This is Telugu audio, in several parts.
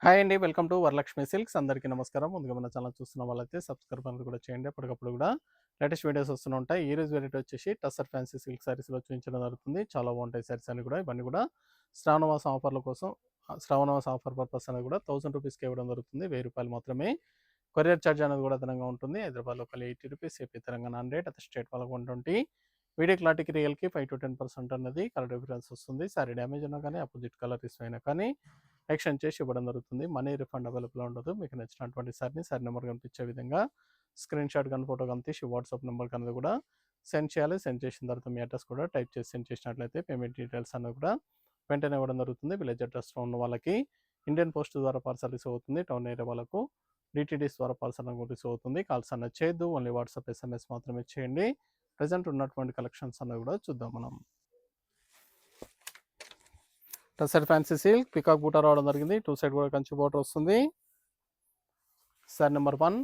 హాయ్ అండి. Welcome to Varalakshmi silks. అందరికీ నమస్కారం. ముందుగా మన ఛానల్ చూస్తున్న వాళ్ళైతే సబ్స్క్రైబ్ అనేది కూడా చేయండి. అప్పటికప్పుడు కూడా లేటెస్ట్ వీడియోస్ వస్తూనే ఉంటాయి. ఈ రోజు వెరైటీ వచ్చేసి టస్సర్ ఫ్యాన్సీ సిల్క్ సారీస్‌లో చూపించడం జరుగుతుంది. చాలా బాగుంటాయి సారీస్ అన్ని కూడా. ఇవన్నీ కూడా శ్రావణ మాసం ఆఫర్ల కోసం శ్రావణ మాసం ఆఫర్ పర్పస్ అనేది కూడా ₹1000కి ఇవ్వడం జరుగుతుంది. ₹1000 మాత్రమే. కొరియర్ ఛార్జ్ అనేది కూడా అదనంగా ఉంటుంది. Hyderabad local ₹80, AP Telangana 100, other state వాళ్ళకి 120. వీడియో క్లారిటీకి రియల్‌కి 5-10% అన్నది కలర్ డిఫరెన్స్ వస్తుంది. సారీ డ్యామేజ్ ఉన్నా కానీ అపోజిట్ కలర్ ఇష్యూ అయినా కానీ ఎక్స్‌చేంజ్ చేసి ఇవ్వడం జరుగుతుంది. మనీ రిఫండ్ అవైలబుల్ ఉండదు. మీకు నచ్చినటువంటి సారీ నెంబర్ కనిపించే విధంగా స్క్రీన్‌షాట్ గాని, ఫోటో గాని తీసి వాట్సాప్ నెంబర్‌కి అనేది కూడా సెండ్ చేయాలి. సెండ్ చేసిన తర్వాత మీ అడ్రస్ కూడా టైప్ చేసి సెండ్ చేసినట్లయితే పేమెంట్ డీటెయిల్స్ అన్నీ కూడా వెంటనే ఇవ్వడం జరుగుతుంది. విలేజ్ అడ్రస్‌లో ఉన్న వాళ్ళకి ఇండియన్ పోస్ట్ ద్వారా పార్సల్ రిసీవ్ అవుతుంది. టౌన్ ఏరియా వాళ్ళకు డీటీడీస్ ద్వారా పార్సల్ అనేది రిసీవ్ అవుతుంది. కాల్స్ అనేది చేయొద్దు. ఓన్లీ వాట్సాప్, ఎస్ఎంఎస్ మాత్రమే చేయండి. ప్రెజెంట్ ఉన్నటువంటి కలెక్షన్స్ అన్నీ కూడా చూద్దాం మనం. టసర్ ఫ్యాన్సీ సిల్క్ పికాక్ బూటా రావడం జరిగింది. 2 సైడ్ కూడా కంచి బోర్డర్ వస్తుంది. Sorry number 1.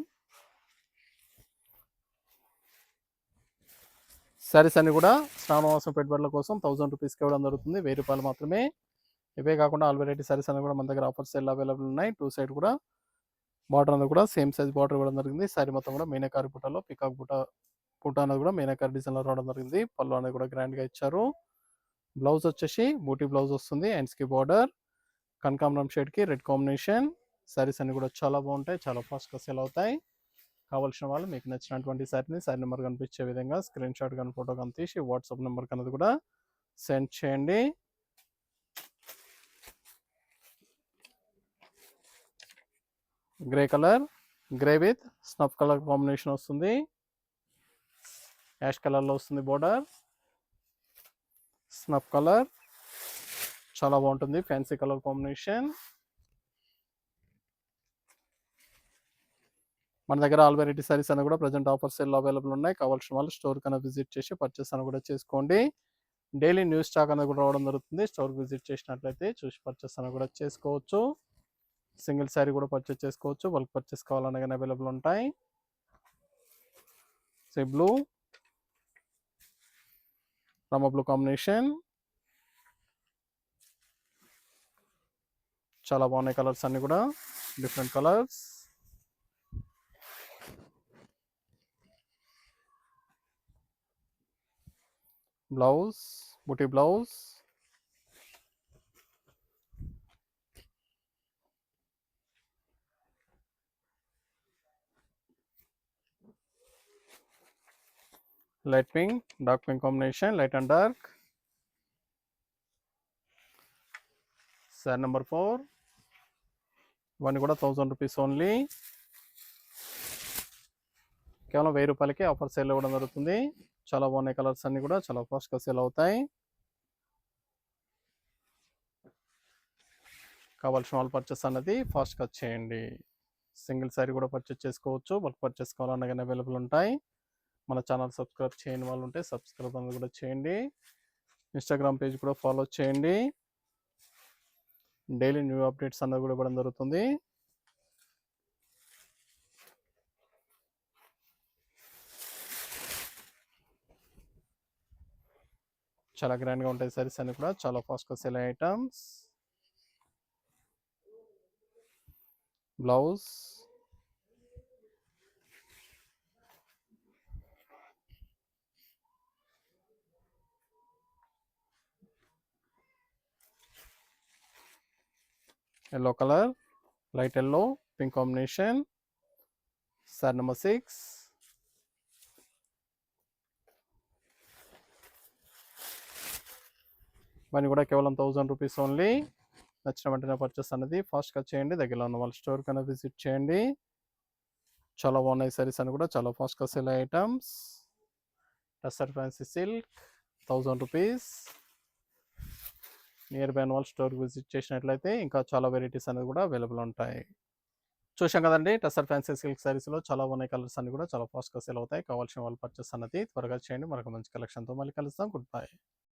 సారీస్ అన్ని కూడా శ్రావణమాసం పెట్టుబడుల కోసం ₹1000కి ఇవ్వడం జరుగుతుంది. ₹1000 మాత్రమే. ఇవే కాకుండా ఆల్ వెరైటీ సారీస్ అన్ని కూడా మన దగ్గర ఆఫర్ సేల్ అవైలబుల్ ఉన్నాయి. 2 సైడ్ కూడా బార్డర్ అనేది కూడా సేమ్ సైజ్ బార్డర్ ఇవ్వడం జరిగింది. సారీ మొత్తం కూడా మీనాకారి బూటాలో పికాక్ బూటా అనేది కూడా మీనాకారి డిజైన్లో రావడం జరిగింది. పళ్ళు అనేది కూడా గ్రాండ్గా ఇచ్చారు. బ్లౌజ్ వచ్చేసి బూటీ బ్లౌజ్ వస్తుంది. హ్యాండ్స్కి బార్డర్ కనకాంబరం షేడ్కి రెడ్ కాంబినేషన్. సారీస్ అన్ని కూడా చాలా బాగుంటాయి. చాలా ఫాస్ట్గా సేల్ అవుతాయి. కావాల్సిన వాళ్ళు మీకు నచ్చినటువంటి సారీ నెంబర్ కనిపించే విధంగా స్క్రీన్ షాట్ కానీ ఫోటో కానీ తీసి వాట్సాప్ నెంబర్కి అనేది కూడా సెండ్ చేయండి. Grey colour, grey with snuff colour combination వస్తుంది. యాష్ కలర్లో వస్తుంది బోర్డర్. స్నఫ్ కలర్ చాలా బాగుంటుంది. Fancy colour combination. మన దగ్గర ఆల్ వెరైటీ సారీస్ అని కూడా ప్రజెంట్ ఆఫర్ సేల్ అవైలబుల్ ఉన్నాయి. కావాల్సిన వాళ్ళు స్టోర్ కన్నా విజిట్ చేసి పర్చేస్ అని కూడా చేసుకోండి. డైలీ న్యూస్ స్టాక్ అనేది కూడా రావడం జరుగుతుంది. స్టోర్ విజిట్ చేసినట్లయితే చూసి పర్చేస్ అని కూడా చేసుకోవచ్చు. సింగిల్ శారీ కూడా పర్చేస్ చేసుకోవచ్చు. బల్క్ పర్చేస్ కావాలన్నా కానీ అవైలబుల్ ఉంటాయి. Sea blue, Rama blue combination. చాలా బాగున్నాయి కలర్స్ అన్ని కూడా డిఫరెంట్ కలర్స్. బ్లౌజ్ బూటీ blouse. Light pink, dark pink combination, light and dark. Sari number 4. ఇవన్నీ కూడా ₹1000 ఓన్లీ. కేవలం ₹1000కి ఆఫర్ సేల్ ఇవ్వడం జరుగుతుంది. చాలా బాగున్నాయి కలర్స్ అన్ని కూడా చాలా ఫాస్ట్గా సేల్ అవుతాయి. కావాల్సిన వాళ్ళు పర్చేస్ అన్నది ఫాస్ట్గా చేయండి. సింగిల్ శారీ కూడా పర్చేస్ చేసుకోవచ్చు. బల్క్ పర్చేస్ కావాలన్నా కానీ అవైలబుల్ ఉంటాయి. మన ఛానల్ సబ్స్క్రైబ్ చేయని వాళ్ళు ఉంటే సబ్స్క్రైబ్ అనేది కూడా చేయండి. ఇన్స్టాగ్రామ్ పేజ్ కూడా ఫాలో చేయండి. డైలీ న్యూ అప్డేట్స్ అన్నది కూడా ఇవ్వడం జరుగుతుంది. చాలా గ్రాండ్గా ఉంటాయి సారీస్ అన్ని కూడా చాలా ఫాస్ట్గా సేల్ అయ్యే items. Blouse, yellow colour, light yellow pink combination. Sorry number 6. ఇవన్నీ కూడా కేవలం ₹1000 ఓన్లీ. నచ్చిన వెంటనే పర్చేస్ అనేది ఫాస్ట్గా చేయండి. దగ్గరలో ఉన్న వాళ్ళ స్టోర్ కన్నా విజిట్ చేయండి. చాలా బాగున్నాయి సారీస్ అని కూడా చాలా ఫాస్ట్గా సేల్ అయ్యే items. Tussar fancy silk ₹1000. Near by వాళ్ళ స్టోర్ విజిట్ చేసినట్లయితే ఇంకా చాలా వెరైటీస్ అనేది కూడా అవైలబుల్ ఉంటాయి. చూసాం కదండి టస్సర్ ఫ్యాన్సీ సిల్క్ సారీస్లో చాలా ఉన్నాయి కలర్స్ అన్ని కూడా చాలా ఫాస్ట్గా సేల్ అవుతాయి. కావాల్సిన వాళ్ళు పర్చేస్ అన్నది త్వరగా చేయండి. మరొక మంచి కలెక్షన్తో మళ్ళీ కలుస్తాం. Good bye.